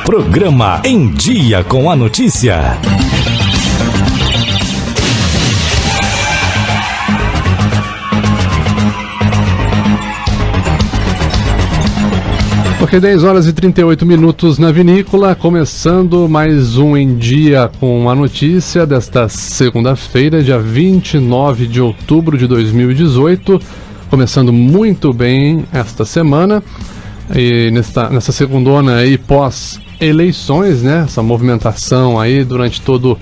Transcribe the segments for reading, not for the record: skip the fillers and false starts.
Programa Em Dia com a Notícia. Ok, 10 horas e 38 minutos na vinícola, começando mais um Em Dia com a Notícia desta segunda-feira, dia 29 de outubro de 2018, começando muito bem esta semana, e nessa segundona aí pós-eleições, né, essa movimentação aí durante todo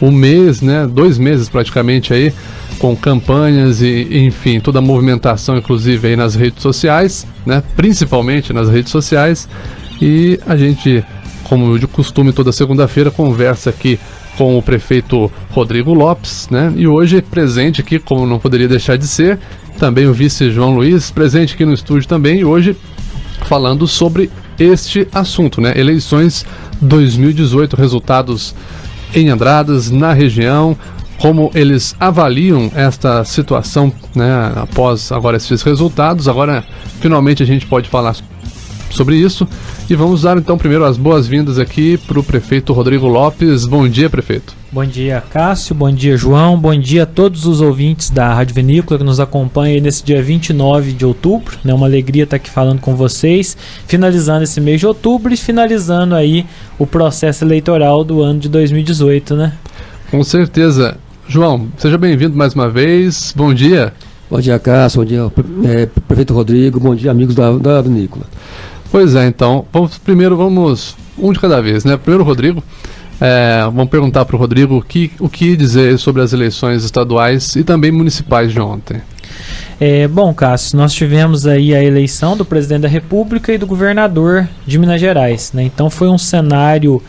o mês, né, 2 meses praticamente aí, com campanhas e enfim, toda a movimentação, inclusive aí nas redes sociais, né, principalmente nas redes sociais, e a gente, como de costume, toda segunda-feira conversa aqui com o prefeito Rodrigo Lopes, né, e hoje presente aqui, como não poderia deixar de ser, também o vice João Luiz, presente aqui no estúdio também, e hoje falando sobre este assunto, né, eleições 2018, resultados em Andradas, na região, como eles avaliam esta situação, né, após agora esses resultados. Agora, finalmente, a gente pode falar sobre isso. E vamos dar, então, primeiro as boas-vindas aqui para o prefeito Rodrigo Lopes. Bom dia, prefeito. Bom dia, Cássio. Bom dia, João. Bom dia a todos os ouvintes da Rádio Vinícola que nos acompanham aí nesse dia 29 de outubro. É uma alegria estar aqui falando com vocês, finalizando esse mês de outubro e finalizando aí o processo eleitoral do ano de 2018, né? Com certeza. João, seja bem-vindo mais uma vez. Bom dia. Bom dia, Cássio. Bom dia, prefeito Rodrigo. Bom dia, amigos da Vinícola. Pois é, então, vamos um de cada vez, né? Primeiro, Rodrigo, vamos perguntar para o Rodrigo o que dizer sobre as eleições estaduais e também municipais de ontem. Bom, Cássio, nós tivemos aí a eleição do presidente da República e do governador de Minas Gerais, né? Então foi um cenário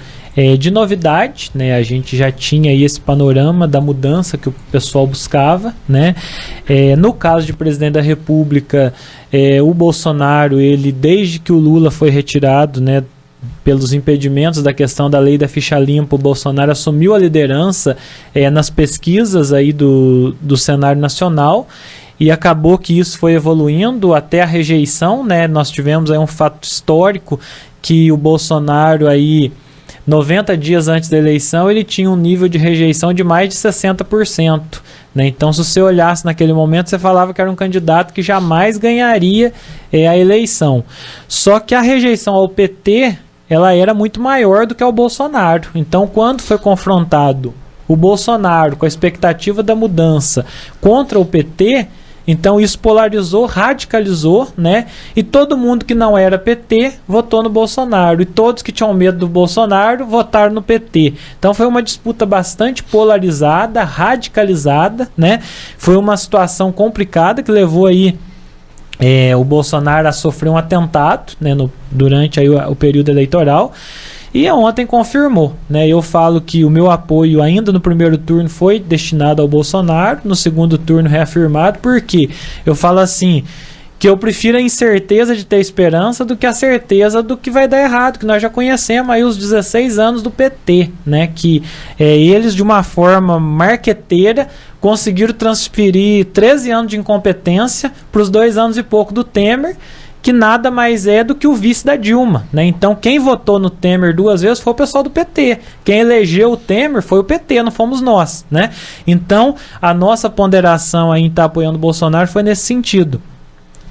de novidade, né? A gente já tinha aí esse panorama da mudança que o pessoal buscava, né? No caso de presidente da República, o Bolsonaro, ele desde que o Lula foi retirado, né, pelos impedimentos da questão da lei da ficha limpa, o Bolsonaro assumiu a liderança nas pesquisas aí do cenário nacional. E acabou que isso foi evoluindo até a rejeição, né? Nós tivemos aí um fato histórico que o Bolsonaro aí 90 dias antes da eleição, ele tinha um nível de rejeição de mais de 60%. Né? Então, se você olhasse naquele momento, você falava que era um candidato que jamais ganharia a eleição. Só que a rejeição ao PT, ela era muito maior do que ao Bolsonaro. Então, quando foi confrontado o Bolsonaro com a expectativa da mudança contra o PT, então isso polarizou, radicalizou, né? E todo mundo que não era PT votou no Bolsonaro. E todos que tinham medo do Bolsonaro votaram no PT. Então foi uma disputa bastante polarizada, radicalizada, né? Foi uma situação complicada que levou aí o Bolsonaro a sofrer um atentado, né, durante aí o período eleitoral. E ontem confirmou, né? Eu falo que o meu apoio ainda no primeiro turno foi destinado ao Bolsonaro, no segundo turno reafirmado, porque eu falo assim, que eu prefiro a incerteza de ter esperança do que a certeza do que vai dar errado, que nós já conhecemos aí os 16 anos do PT, né? Que eles de uma forma marqueteira conseguiram transferir 13 anos de incompetência para os 2 anos e pouco do Temer, que nada mais é do que o vice da Dilma, né? Então quem votou no Temer 2 vezes foi o pessoal do PT, quem elegeu o Temer foi o PT, não fomos nós, né? Então a nossa ponderação aí em estar apoiando o Bolsonaro foi nesse sentido.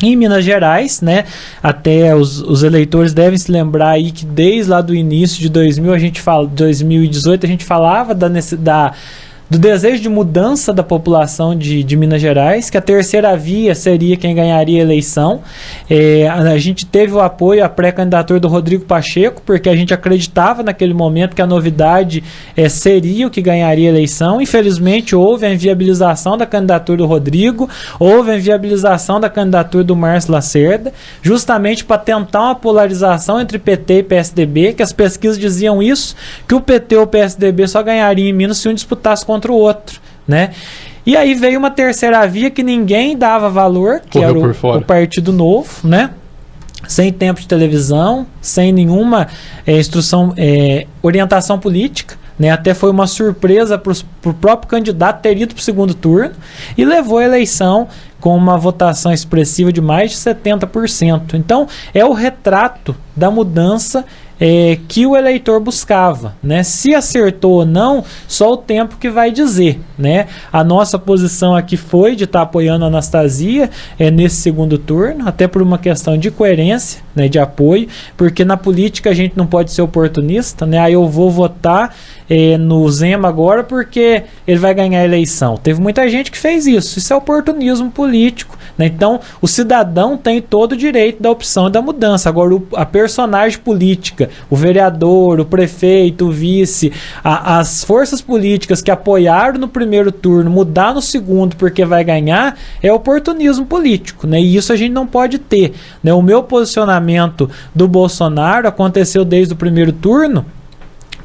Em Minas Gerais, né, até os eleitores devem se lembrar aí que desde lá do início de 2018 a gente falava do desejo de mudança da população de Minas Gerais, que a terceira via seria quem ganharia a eleição. A gente teve o apoio à pré-candidatura do Rodrigo Pacheco, porque a gente acreditava naquele momento que a novidade seria o que ganharia a eleição. Infelizmente, houve a inviabilização da candidatura do Rodrigo, houve a inviabilização da candidatura do Márcio Lacerda, justamente para tentar uma polarização entre PT e PSDB, que as pesquisas diziam isso, que o PT ou o PSDB só ganharia em Minas se um disputasse contra o outro, né? E aí veio uma terceira via que ninguém dava valor, que era o Partido Novo, né? Sem tempo de televisão, sem nenhuma orientação política, né? Até foi uma surpresa para o próprio candidato ter ido para o segundo turno e levou a eleição com uma votação expressiva de mais de 70%. Então, é o retrato da mudança que o eleitor buscava, né? Se acertou ou não, só o tempo que vai dizer, né? A nossa posição aqui foi de estar apoiando a Anastasia nesse segundo turno, até por uma questão de coerência, né, de apoio, porque na política a gente não pode ser oportunista, né? Aí eu vou votar no Zema agora porque ele vai ganhar a eleição. Teve muita gente que fez isso é oportunismo político, né? Então o cidadão tem todo o direito da opção e da mudança. Agora a personagem política, o vereador, o prefeito, o vice, as forças políticas que apoiaram no primeiro turno, mudar no segundo porque vai ganhar, é oportunismo político, né? E isso a gente não pode ter, né? O meu posicionamento do Bolsonaro aconteceu desde o primeiro turno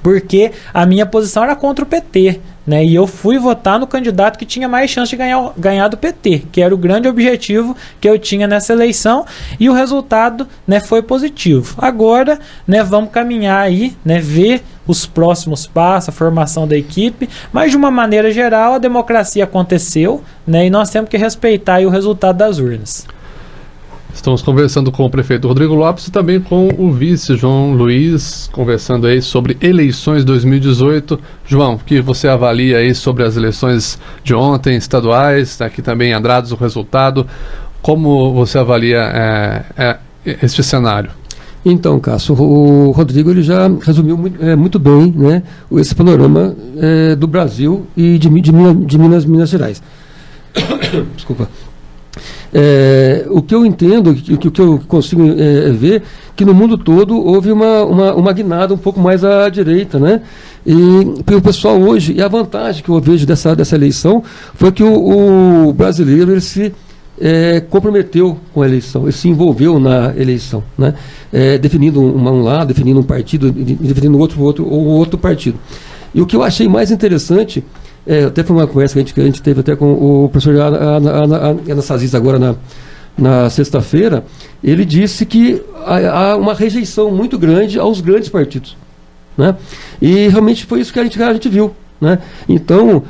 porque a minha posição era contra o PT, né? E eu fui votar no candidato que tinha mais chance de ganhar do PT, que era o grande objetivo que eu tinha nessa eleição, e o resultado, né, foi positivo. Agora, né, vamos caminhar aí, né, ver os próximos passos, a formação da equipe, mas de uma maneira geral a democracia aconteceu, né, e nós temos que respeitar aí o resultado das urnas. Estamos conversando com o prefeito Rodrigo Lopes e também com o vice João Luiz, conversando aí sobre eleições 2018. João, o que você avalia aí sobre as eleições de ontem, estaduais, aqui também em Andradas, o resultado? Como você avalia este cenário? Então, Cássio, o Rodrigo ele já resumiu muito bem, né, esse panorama do Brasil e de Minas Gerais. Desculpa. O que eu entendo, o que eu consigo ver, que no mundo todo houve uma guinada um pouco mais à direita, né? E o pessoal hoje, e a vantagem que eu vejo dessa eleição foi que o brasileiro ele se comprometeu com a eleição, ele se envolveu na eleição, né? Definindo um lado, definindo um partido, definindo outro partido. E o que eu achei mais interessante, até foi uma conversa que a gente teve até com o professor Anastasia agora na sexta-feira, ele disse que há uma rejeição muito grande aos grandes partidos, né? E realmente foi isso que a gente viu, né? Então,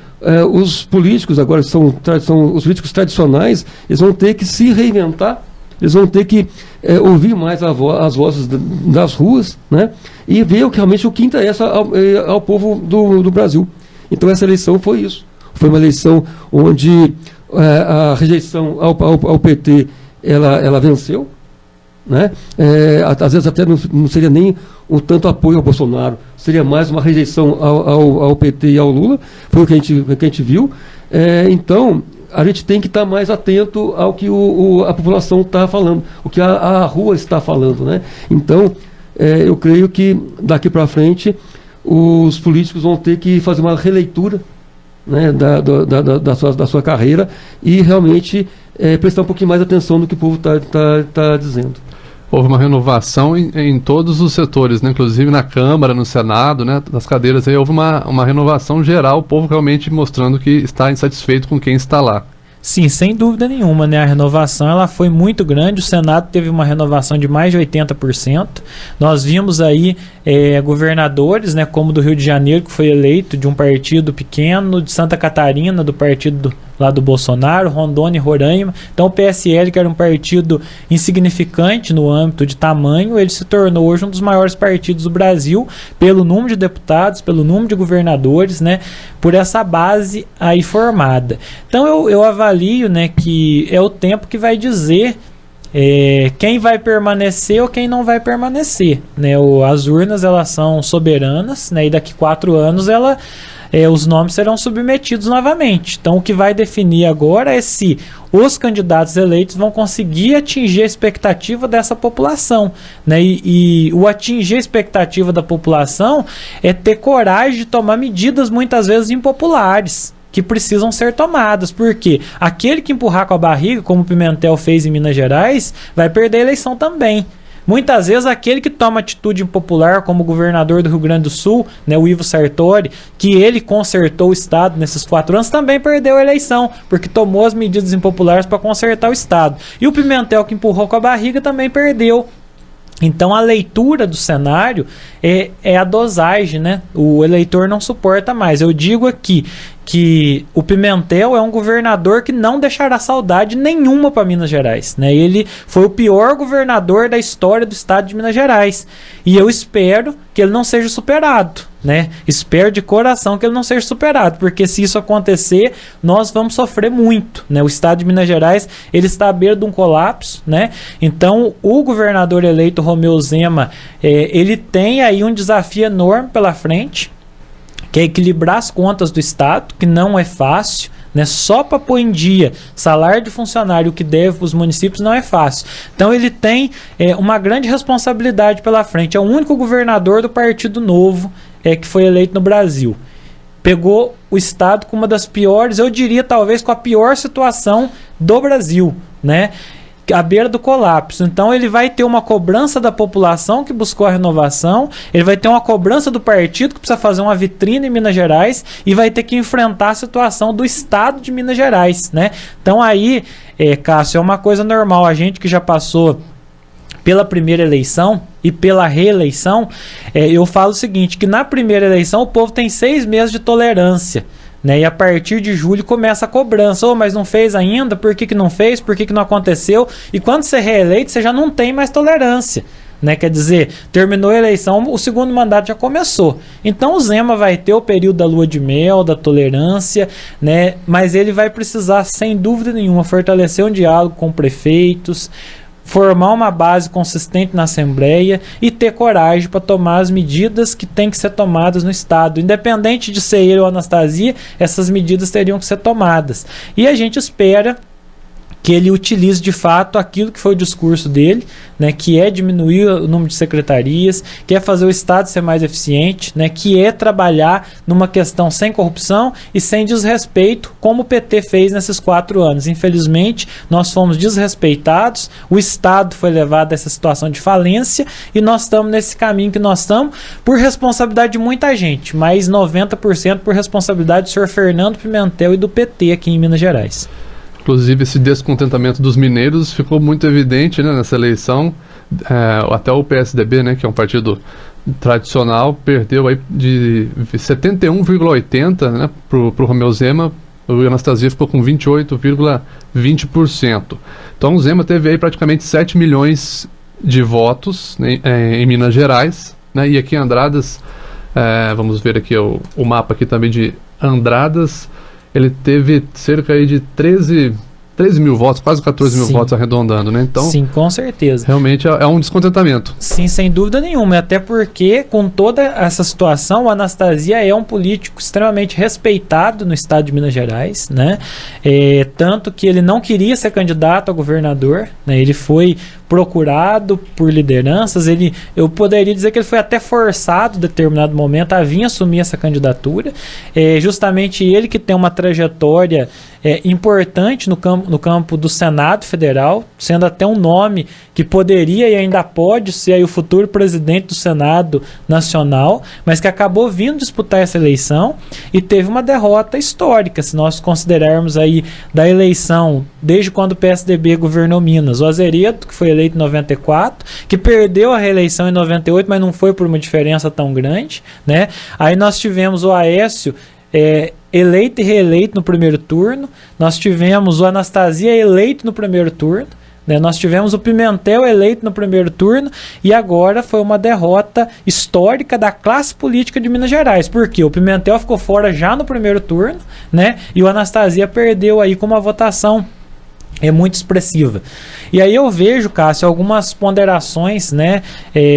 os políticos agora são os políticos tradicionais, eles vão ter que se reinventar, eles vão ter que ouvir mais as vozes das ruas, né? E ver realmente o que interessa ao povo do Brasil. Então essa eleição foi isso. Foi uma eleição onde a rejeição ao PT ela venceu, né? Às vezes até não seria nem o tanto apoio ao Bolsonaro, seria mais uma rejeição ao PT e ao Lula. Foi o que a gente viu. Então a gente tem que estar mais atento ao que a população está falando, o que a rua está falando, né? Então eu creio que daqui para frente os políticos vão ter que fazer uma releitura, né, da sua carreira e realmente prestar um pouquinho mais atenção no que o povo está dizendo. Houve uma renovação em todos os setores, né, inclusive na Câmara, no Senado, né, das cadeiras. Aí houve uma renovação geral, o povo realmente mostrando que está insatisfeito com quem está lá. Sim, sem dúvida nenhuma, né? A renovação ela foi muito grande, o Senado teve uma renovação de mais de 80%. Nós vimos aí governadores, né, como do Rio de Janeiro, que foi eleito de um partido pequeno, de Santa Catarina, do partido lá do Bolsonaro, Rondônia e Roraima. Então o PSL, que era um partido insignificante no âmbito de tamanho, ele se tornou hoje um dos maiores partidos do Brasil, pelo número de deputados, pelo número de governadores, né, por essa base aí formada. Então eu avalio, né, que é o tempo que vai dizer quem vai permanecer ou quem não vai permanecer, né? As urnas elas são soberanas, né, e daqui 4 anos os nomes serão submetidos novamente. Então o que vai definir agora é se os candidatos eleitos vão conseguir atingir a expectativa dessa população, né? E o atingir a expectativa da população é ter coragem de tomar medidas muitas vezes impopulares, que precisam ser tomadas, porque aquele que empurrar com a barriga, como o Pimentel fez em Minas Gerais, vai perder a eleição também. Muitas vezes aquele que toma atitude impopular, como o governador do Rio Grande do Sul, né, o Ivo Sartori, que ele consertou o Estado nesses 4 anos, também perdeu a eleição, porque tomou as medidas impopulares para consertar o Estado. E o Pimentel, que empurrou com a barriga, também perdeu Então a leitura do cenário é a dosagem, né? O eleitor não suporta mais. Eu digo aqui que o Pimentel é um governador que não deixará saudade nenhuma para Minas Gerais, né? Ele foi o pior governador da história do estado de Minas Gerais. E eu espero que ele não seja superado, né? Espero de coração que ele não seja superado, porque se isso acontecer, nós vamos sofrer muito, né? O estado de Minas Gerais, ele está à beira de um colapso, né? Então, o governador eleito Romeu Zema, ele tem aí um desafio enorme pela frente, que é equilibrar as contas do estado, que não é fácil, né? Só para pôr em dia salário de funcionário que deve para os municípios não é fácil. Então ele tem uma grande responsabilidade pela frente. É o único governador do Partido Novo que foi eleito no Brasil. Pegou o estado com uma das piores, eu diria talvez com a pior situação do Brasil, né? À beira do colapso. Então ele vai ter uma cobrança da população que buscou a renovação, ele vai ter uma cobrança do partido que precisa fazer uma vitrine em Minas Gerais e vai ter que enfrentar a situação do estado de Minas Gerais, né? Então aí, Cássio, é uma coisa normal. A gente que já passou pela primeira eleição e pela reeleição, eu falo o seguinte, que na primeira eleição o povo tem 6 meses de tolerância, né? E a partir de julho começa a cobrança. Mas não fez ainda? Por que não fez? Por que não aconteceu? E quando você é reeleito, você já não tem mais tolerância, né? Quer dizer, terminou a eleição, o segundo mandato já começou. Então o Zema vai ter o período da lua de mel, da tolerância, né? Mas ele vai precisar, sem dúvida nenhuma, fortalecer um diálogo com prefeitos, formar uma base consistente na Assembleia e ter coragem para tomar as medidas que têm que ser tomadas no Estado. Independente de ser ele ou a Anastasia, essas medidas teriam que ser tomadas. E a gente espera que ele utilize de fato aquilo que foi o discurso dele, né, que é diminuir o número de secretarias, que é fazer o Estado ser mais eficiente, né, que é trabalhar numa questão sem corrupção e sem desrespeito, como o PT fez nesses 4 anos. Infelizmente, nós fomos desrespeitados, o Estado foi levado a essa situação de falência e nós estamos nesse caminho que nós estamos por responsabilidade de muita gente, mas 90% por responsabilidade do senhor Fernando Pimentel e do PT aqui em Minas Gerais. Inclusive, esse descontentamento dos mineiros ficou muito evidente, né, nessa eleição. Até o PSDB, né, que é um partido tradicional, perdeu aí de 71,80%, né, pro Romeu Zema. O Anastasia ficou com 28,20%. Então o Zema teve aí praticamente 7 milhões de votos, né, em Minas Gerais, né, e aqui em Andradas, vamos ver aqui o mapa aqui também de Andradas. Ele teve cerca aí de 13 mil votos, quase 14 mil votos arredondando, né? Então, sim, com certeza. Realmente é um descontentamento. Sim, sem dúvida nenhuma. Até porque, com toda essa situação, o Anastasia é um político extremamente respeitado no estado de Minas Gerais, né? Tanto que ele não queria ser candidato a governador, né? Ele foi procurado por lideranças, eu poderia dizer que ele foi até forçado em determinado momento a vir assumir essa candidatura. Justamente ele que tem uma trajetória importante no campo do Senado Federal, sendo até um nome que poderia e ainda pode ser aí o futuro presidente do Senado Nacional, mas que acabou vindo disputar essa eleição e teve uma derrota histórica, se nós considerarmos aí da eleição, desde quando o PSDB governou Minas. O Azeredo, que foi eleito em 94, que perdeu a reeleição em 98, mas não foi por uma diferença tão grande, né? Aí nós tivemos o Aécio, eleito e reeleito no primeiro turno, nós tivemos o Anastasia eleito no primeiro turno, né? Nós tivemos o Pimentel eleito no primeiro turno e agora foi uma derrota histórica da classe política de Minas Gerais, porque o Pimentel ficou fora já no primeiro turno, né? E o Anastasia perdeu aí com uma votação muito expressiva. E aí eu vejo, Cássio, algumas ponderações, né?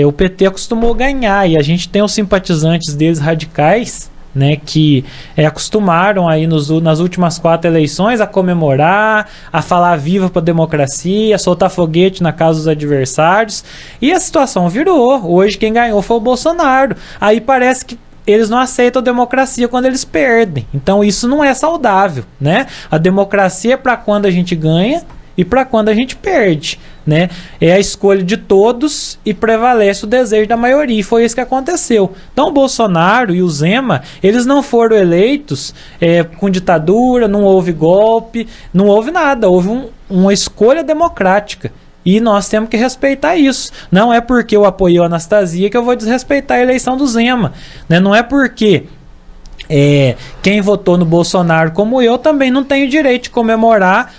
O PT acostumou ganhar e a gente tem os simpatizantes deles radicais, né, que acostumaram aí nas últimas 4 eleições a comemorar, a falar viva para a democracia, a soltar foguete na casa dos adversários, e a situação virou. Hoje quem ganhou foi o Bolsonaro. Aí parece que eles não aceitam a democracia quando eles perdem. Então isso não é saudável, né? A democracia é para quando a gente ganha e para quando a gente perde, né? É a escolha de todos e prevalece o desejo da maioria, e foi isso que aconteceu. Então o Bolsonaro e o Zema, eles não foram eleitos com ditadura, não houve golpe, não houve nada, houve uma escolha democrática. E nós temos que respeitar isso. Não é porque eu apoiei a Anastasia que eu vou desrespeitar a eleição do Zema, né? Não é porque quem votou no Bolsonaro como eu também não tem o direito de comemorar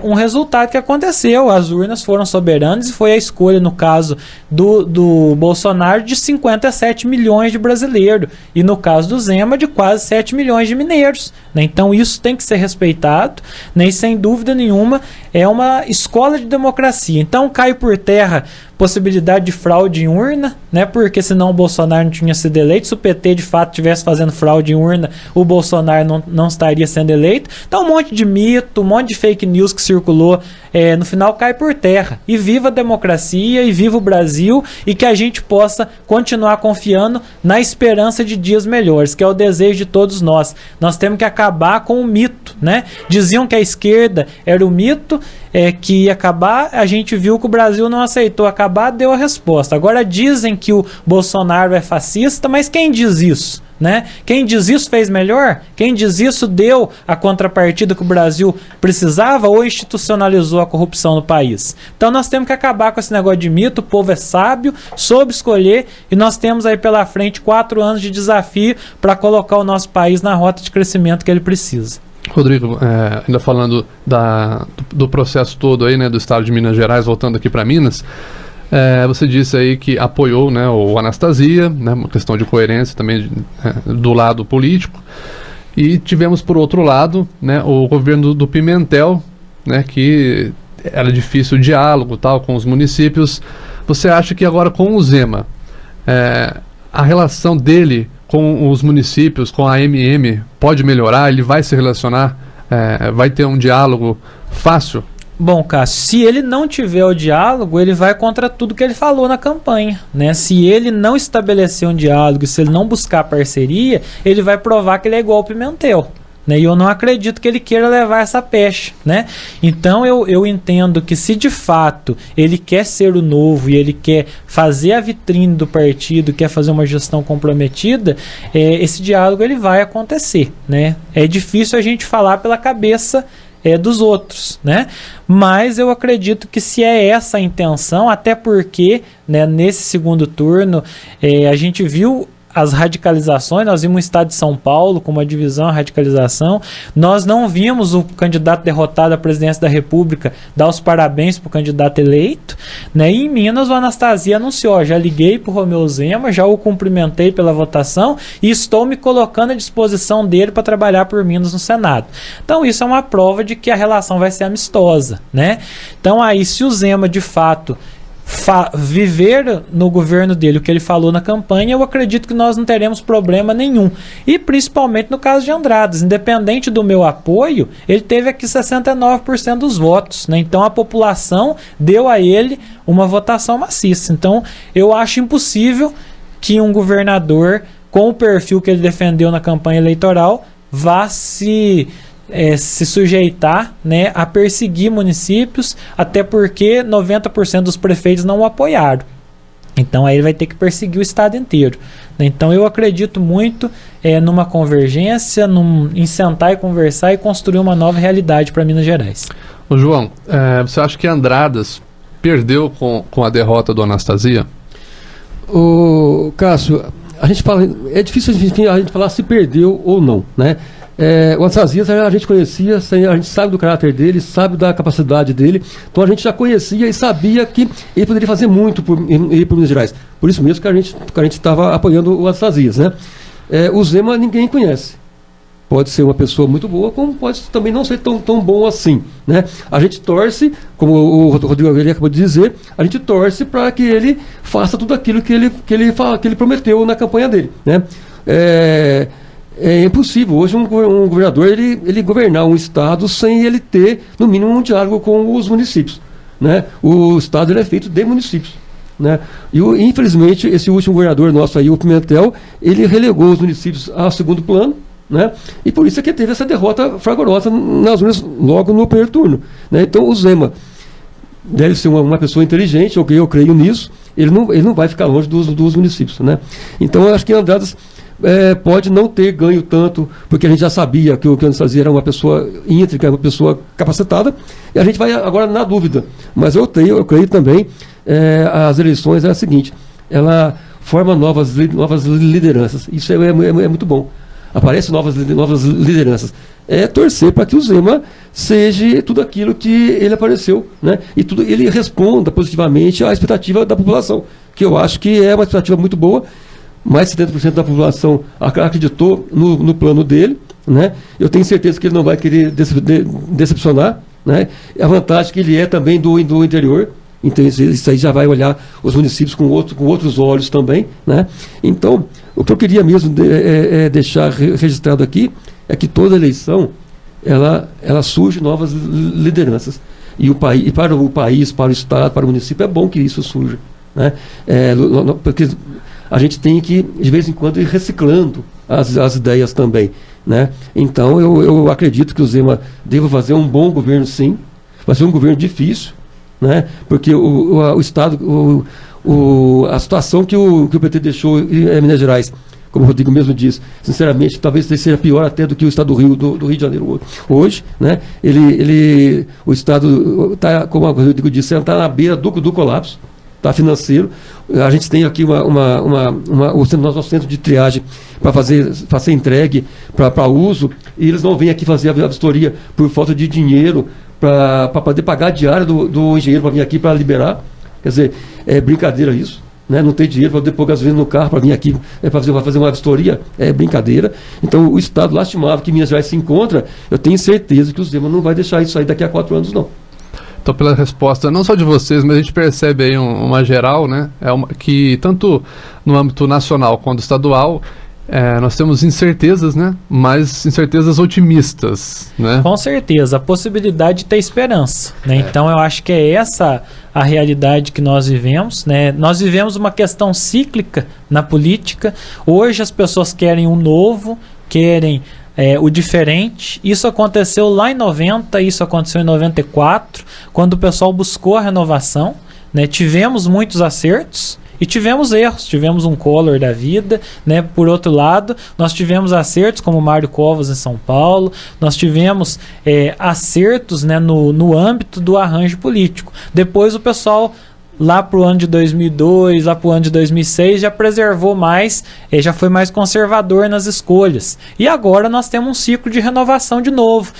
um resultado que aconteceu. As urnas foram soberanas e foi a escolha, no caso do Bolsonaro, de 57 milhões de brasileiros e no caso do Zema de quase 7 milhões de mineiros, né? Então isso tem que ser respeitado, né? E sem dúvida nenhuma é uma escola de democracia. Então cai por terra possibilidade de fraude em urna, né? Porque senão o Bolsonaro não tinha sido eleito. Se o PT de fato estivesse fazendo fraude em urna, o Bolsonaro não estaria sendo eleito. Então um monte de mito, um monte de fake news que circulou, no final cai por terra. E viva a democracia, e viva o Brasil, e que a gente possa continuar confiando na esperança de dias melhores, que é o desejo de todos nós. Nós temos que acabar com o mito, né? Diziam que a esquerda era o mito, que ia acabar. A gente viu que o Brasil não aceitou acabar, deu a resposta. Agora dizem que o Bolsonaro é fascista, mas quem diz isso, né? Quem diz isso fez melhor? Quem diz isso deu a contrapartida que o Brasil precisava ou institucionalizou a corrupção no país? Então nós temos que acabar com esse negócio de mito. O povo é sábio, soube escolher, e nós temos aí pela frente 4 anos de desafio para colocar o nosso país na rota de crescimento que ele precisa. Rodrigo, ainda falando do processo todo aí, né, do estado de Minas Gerais, voltando aqui para Minas, você disse aí que apoiou, né, o Anastasia, né, uma questão de coerência também do lado político, e tivemos por outro lado, né, o governo do Pimentel, né, que era difícil o diálogo tal com os municípios. Você acha que agora com o Zema, a relação dele com os municípios, com a AMM, pode melhorar? Ele vai se relacionar? Vai ter um diálogo fácil? Bom, Cássio, se ele não tiver o diálogo, ele vai contra tudo que ele falou na campanha, né? Se ele não estabelecer um diálogo, se ele não buscar parceria, ele vai provar que ele é igual ao Pimentel, né? E eu não acredito que ele queira levar essa pecha, né? Então eu entendo que se de fato ele quer ser o novo e ele quer fazer a vitrine do partido, quer fazer uma gestão comprometida, esse diálogo ele vai acontecer, né? É difícil a gente falar pela cabeça dos outros, né? Mas eu acredito que se é essa a intenção, até porque, né, nesse segundo turno a gente viu as radicalizações. Nós vimos o estado de São Paulo com uma divisão, a radicalização. Nós não vimos o candidato derrotado à presidência da República dar os parabéns para o candidato eleito, né? E em Minas o Anastasia anunciou: já liguei para o Romeu Zema, já o cumprimentei pela votação e estou me colocando à disposição dele para trabalhar por Minas no Senado. Então isso é uma prova de que a relação vai ser amistosa, né? Então aí, se o Zema de fato viver no governo dele o que ele falou na campanha, eu acredito que nós não teremos problema nenhum. E principalmente no caso de Andradas, independente do meu apoio, ele teve aqui 69% dos votos, né? Então a população deu a ele uma votação maciça. Então eu acho impossível que um governador com o perfil que ele defendeu na campanha eleitoral vá se sujeitar, né, a perseguir municípios, até porque 90% dos prefeitos não o apoiaram. Então aí ele vai ter que perseguir o estado inteiro. Então eu acredito muito numa convergência, em sentar e conversar e construir uma nova realidade para Minas Gerais. Ô João, você acha que Andradas perdeu com a derrota do Anastasia? Ô Cássio, a gente fala, é difícil a gente falar se perdeu ou não, né? O Anastasia a gente conhecia, a gente sabe do caráter dele, sabe da capacidade dele, então a gente já conhecia e sabia que ele poderia fazer muito por Minas Gerais. Por isso mesmo que a gente estava apoiando o Anastasia, né? O Zema ninguém conhece. Pode ser uma pessoa muito boa, como pode também não ser tão bom assim, né? A gente torce, como o Rodrigo acabou de dizer, a gente torce para que ele faça tudo aquilo que ele prometeu na campanha dele, né? É impossível hoje um governador ele governar um estado sem ele ter, no mínimo, um diálogo com os municípios, né? O estado ele é feito de municípios, né? E infelizmente esse último governador nosso aí, o Pimentel, ele relegou os municípios ao segundo plano, né? E por isso é que teve essa derrota fragorosa nas urnas logo no primeiro turno, né? Então o Zema deve ser uma pessoa inteligente, eu creio nisso. Ele não vai ficar longe dos municípios, né? Então eu acho que Andradas pode não ter ganho tanto, porque a gente já sabia que o Anderson Frazia era uma pessoa íntegra, uma pessoa capacitada, e a gente vai agora na dúvida. Mas eu creio também, as eleições é a seguinte, ela forma novas lideranças, isso é muito bom. Aparecem novas lideranças. É torcer para que o Zema seja tudo aquilo que ele apareceu, né? E ele responda positivamente à expectativa da população, que eu acho que é uma expectativa muito boa. Mais de 70% da população acreditou no plano dele, né? Eu tenho certeza que ele não vai querer decepcionar, né? A vantagem é que ele é também do interior, então isso aí já vai olhar os municípios com outros olhos também, né? Então, o que eu queria mesmo deixar registrado aqui é que toda eleição ela surge novas lideranças, e para o país, para o estado, para o município é bom que isso surja, né? Porque a gente tem que, de vez em quando, ir reciclando as ideias também, né? Então, eu acredito que o Zema deva fazer um bom governo, sim. Vai ser um governo difícil, né? Porque o Estado, a situação que o PT deixou em Minas Gerais, como o Rodrigo mesmo disse, sinceramente, talvez seja pior até do que o Estado do Rio de Janeiro hoje, né? O Estado está, como o Rodrigo disse, está na beira do colapso. Tá, financeiro. A gente tem aqui o nosso centro de triagem para fazer entregue para uso, e eles não vêm aqui fazer a vistoria por falta de dinheiro para poder pagar a diária do engenheiro para vir aqui para liberar. Quer dizer, é brincadeira isso, né? Não tem dinheiro para poder pôr gasolina no carro para vir aqui para fazer uma vistoria, é brincadeira. Então, o estado lastimável que Minas Gerais se encontra, eu tenho certeza que o Zema não vai deixar isso aí daqui a 4 anos, não. Então, pela resposta, não só de vocês, mas a gente percebe aí uma geral, né? Que tanto no âmbito nacional quanto estadual, nós temos incertezas, né? Mas incertezas otimistas, né? Com certeza, a possibilidade de ter esperança, né? Então, eu acho que é essa a realidade que nós vivemos, né? Nós vivemos uma questão cíclica na política. Hoje as pessoas querem um novo, querem o diferente. Isso aconteceu lá em 90, isso aconteceu em 94, quando o pessoal buscou a renovação, né? Tivemos muitos acertos e tivemos erros, tivemos um Collor da vida, né? Por outro lado, nós tivemos acertos como Mário Covas em São Paulo, nós tivemos acertos, né, no âmbito do arranjo político. Depois o pessoal, lá para o ano de 2002, lá para o ano de 2006, já preservou mais, já foi mais conservador nas escolhas. E agora nós temos um ciclo de renovação de novo,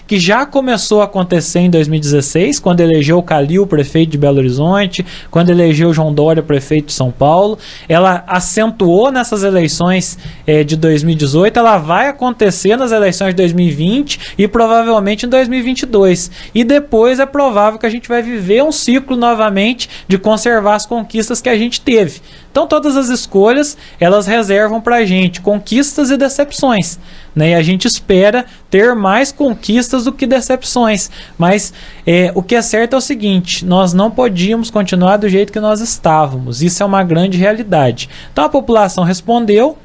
que já começou a acontecer em 2016, quando elegeu o Calil prefeito de Belo Horizonte, quando elegeu o João Dória prefeito de São Paulo. Ela acentuou nessas eleições de 2018, ela vai acontecer nas eleições de 2020 e provavelmente em 2022. E depois é provável que a gente vai viver um ciclo novamente de conservar as conquistas que a gente teve. Então todas as escolhas, elas reservam para a gente conquistas e decepções, né? E a gente espera ter mais conquistas do que decepções, mas o que é certo é o seguinte: nós não podíamos continuar do jeito que nós estávamos. Isso é uma grande realidade. Então a população respondeu.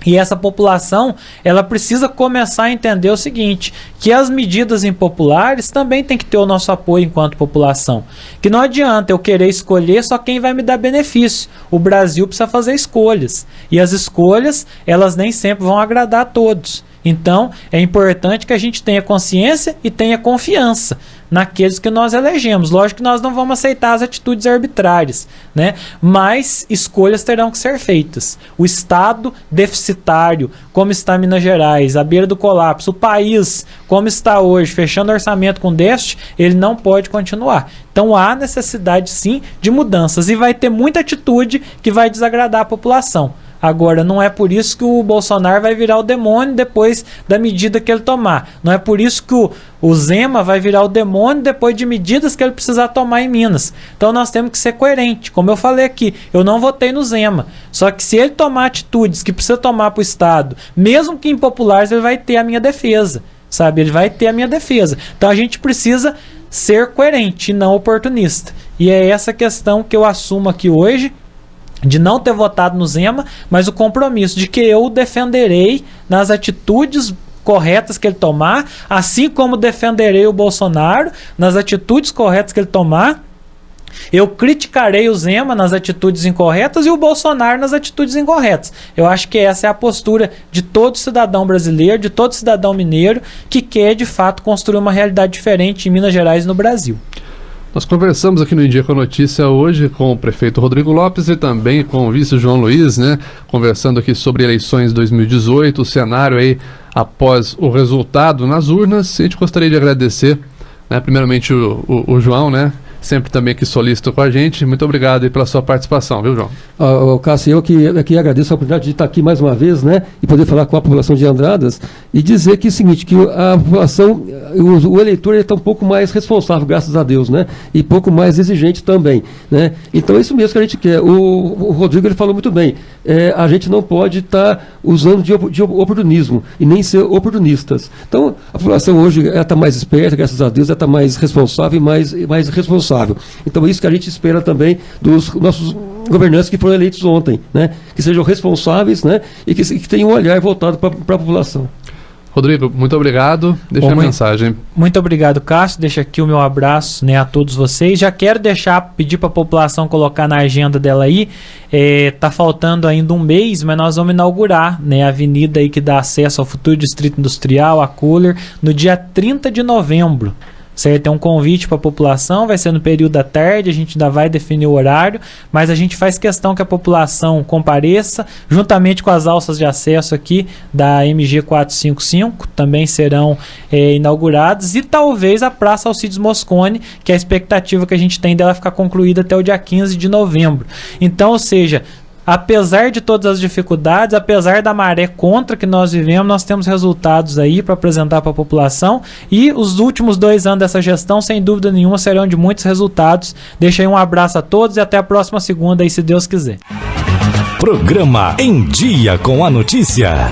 E essa população, ela precisa começar a entender o seguinte, que as medidas impopulares também tem que ter o nosso apoio enquanto população. Que não adianta eu querer escolher só quem vai me dar benefício. O Brasil precisa fazer escolhas. E as escolhas, elas nem sempre vão agradar a todos. Então, é importante que a gente tenha consciência e tenha confiança naqueles que nós elegemos. Lógico que nós não vamos aceitar as atitudes arbitrárias, né? Mas escolhas terão que ser feitas. O Estado deficitário, como está Minas Gerais, à beira do colapso, o país, como está hoje, fechando orçamento com déficit, ele não pode continuar. Então há necessidade sim de mudanças e vai ter muita atitude que vai desagradar a população. Agora, não é por isso que o Bolsonaro vai virar o demônio depois da medida que ele tomar. Não é por isso que o Zema vai virar o demônio depois de medidas que ele precisar tomar em Minas. Então nós temos que ser coerentes. Como eu falei aqui, eu não votei no Zema. Só que se ele tomar atitudes que precisa tomar para o Estado, mesmo que impopulares, ele vai ter a minha defesa. Sabe? Ele vai ter a minha defesa. Então a gente precisa ser coerente e não oportunista. E é essa questão que eu assumo aqui hoje, de não ter votado no Zema, mas o compromisso de que eu o defenderei nas atitudes corretas que ele tomar, assim como defenderei o Bolsonaro nas atitudes corretas que ele tomar, Eu criticarei o Zema nas atitudes incorretas e o Bolsonaro nas atitudes incorretas. Eu acho que essa é a postura de todo cidadão brasileiro, de todo cidadão mineiro que quer, de fato, construir uma realidade diferente em Minas Gerais e no Brasil. Nós conversamos aqui no Em Dia com a Notícia hoje com o prefeito Rodrigo Lopes e também com o vice João Luiz, né? Conversando aqui sobre eleições 2018, o cenário aí após o resultado nas urnas. E a gente gostaria de agradecer, né, primeiramente o João, né? Sempre também aqui solícito com a gente. Muito obrigado aí pela sua participação, viu, João? Cássio, eu que agradeço a oportunidade de estar aqui mais uma vez, né, e poder falar com a população de Andradas e dizer que é o seguinte, que a população, o eleitor está um pouco mais responsável, graças a Deus, né, e pouco mais exigente também, né. Então é isso mesmo que a gente quer. O Rodrigo, ele falou muito bem, a gente não pode estar usando de oportunismo e nem ser oportunistas. Então a população hoje está mais esperta, graças a Deus, ela está mais responsável e mais responsável. Então é isso que a gente espera também dos nossos governantes que foram eleitos ontem, né? Que sejam responsáveis, né? E que tenham um olhar voltado para a população. Rodrigo, muito obrigado. Deixa a mensagem. Muito obrigado, Cássio. Deixa aqui o meu abraço, né, a todos vocês. Já quero pedir para a população colocar na agenda dela aí. Tá faltando ainda um mês, mas nós vamos inaugurar, né, a avenida aí que dá acesso ao futuro Distrito Industrial, a Kohler, no dia 30 de novembro. Certo? É um convite para a população, vai ser no período da tarde, a gente ainda vai definir o horário, mas a gente faz questão que a população compareça, juntamente com as alças de acesso aqui da MG 455, também serão inauguradas, e talvez a Praça Alcides Mosconi, que é a expectativa que a gente tem dela ficar concluída até o dia 15 de novembro. Então, ou seja, apesar de todas as dificuldades, apesar da maré contra que nós vivemos, nós temos resultados aí para apresentar para a população, e os últimos 2 anos dessa gestão, sem dúvida nenhuma, serão de muitos resultados. Deixa aí um abraço a todos e até a próxima segunda aí, se Deus quiser. Programa Em Dia com a Notícia.